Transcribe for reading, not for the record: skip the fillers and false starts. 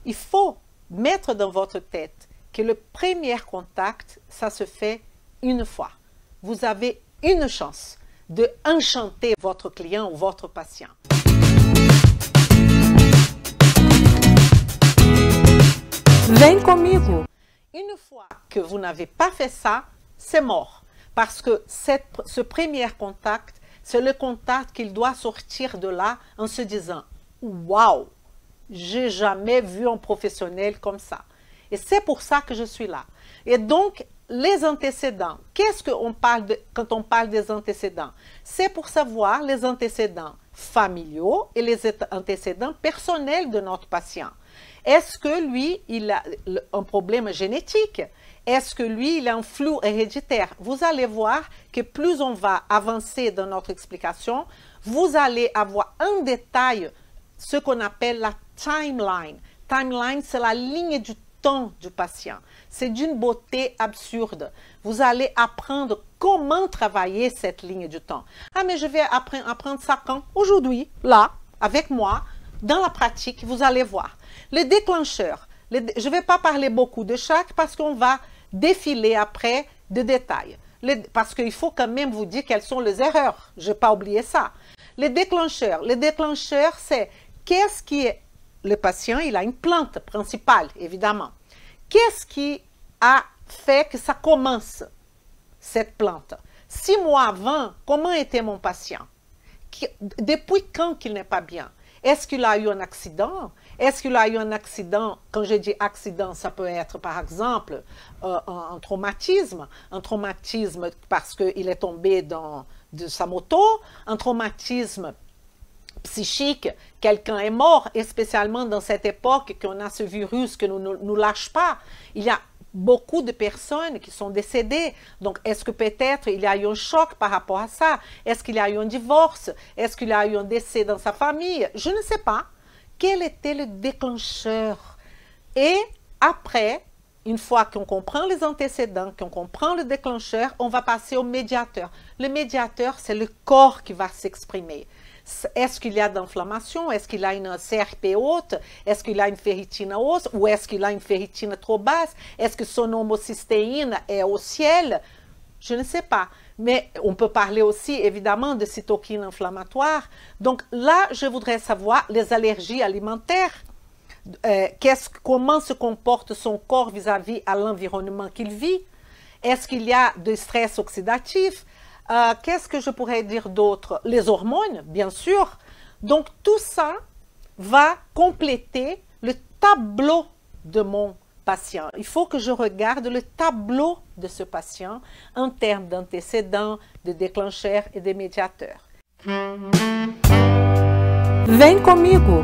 il faut mettre dans votre tête que le premier contact, ça se fait une fois. Vous avez une chance de enchanter votre client ou votre patient. Vem comigo! Une fois que vous n'avez pas fait ça, c'est mort. Parce que ce premier contact, c'est le contact qu'il doit sortir de là en se disant « Waouh, j'ai jamais vu un professionnel comme ça. » Et c'est pour ça que je suis là. Et donc, les antécédents, qu'est-ce qu'on parle quand on parle des antécédents? C'est pour savoir les antécédents familiaux et les antécédents personnels de notre patient. Est-ce que lui, il a un problème génétique? Est-ce que lui, il a un flou héréditaire? Vous allez voir que plus on va avancer dans notre explication, vous allez avoir en détail ce qu'on appelle la timeline. Timeline, c'est la ligne du temps du patient. C'est d'une beauté absurde. Vous allez apprendre comment travailler cette ligne du temps. Ah, mais je vais apprendre ça quand? Aujourd'hui, là, avec moi, dans la pratique, vous allez voir. Les déclencheurs, je ne vais pas parler beaucoup de chaque parce qu'on va défiler après de détails. Parce qu'il faut quand même vous dire quelles sont les erreurs. Je n'ai pas oublié ça. Les déclencheurs, c'est qu'est-ce qui est... Le patient, il a une plante principale, évidemment. Qu'est-ce qui a fait que ça commence, cette plante? 6 mois avant, comment était mon patient? Depuis quand qu'il n'est pas bien? Est-ce qu'il a eu un accident? Est-ce qu'il a eu un accident? Quand je dis accident, ça peut être par exemple un traumatisme parce qu'il est tombé de sa moto, un traumatisme psychique, quelqu'un est mort, et spécialement dans cette époque qu'on a ce virus que nous lâche pas. Il y a beaucoup de personnes qui sont décédées. Donc, est-ce que peut-être il y a eu un choc par rapport à ça? Est-ce qu'il y a eu un divorce? Est-ce qu'il y a eu un décès dans sa famille? Je ne sais pas. Quel était le déclencheur? Et après, une fois qu'on comprend les antécédents, qu'on comprend le déclencheur, on va passer au médiateur. Le médiateur, c'est le corps qui va s'exprimer. Est-ce qu'il y a d'inflammation? Est-ce qu'il a une CRP haute? Est-ce qu'il a une ferritine haute? Ou est-ce qu'il a une ferritine trop basse? Est-ce que son homocystéine est au ciel? Je ne sais pas. Mais on peut parler aussi, évidemment, de cytokines inflammatoires. Donc là, je voudrais savoir les allergies alimentaires. Comment se comporte son corps vis-à-vis à l'environnement qu'il vit? Est-ce qu'il y a de stress oxydatif? Qu'est-ce que je pourrais dire d'autre? Les hormones, bien sûr. Donc, tout ça va compléter le tableau de mon patient. Il faut que je regarde le tableau de ce patient en termes d'antécédents, de déclencheurs et de médiateurs. Vem comigo!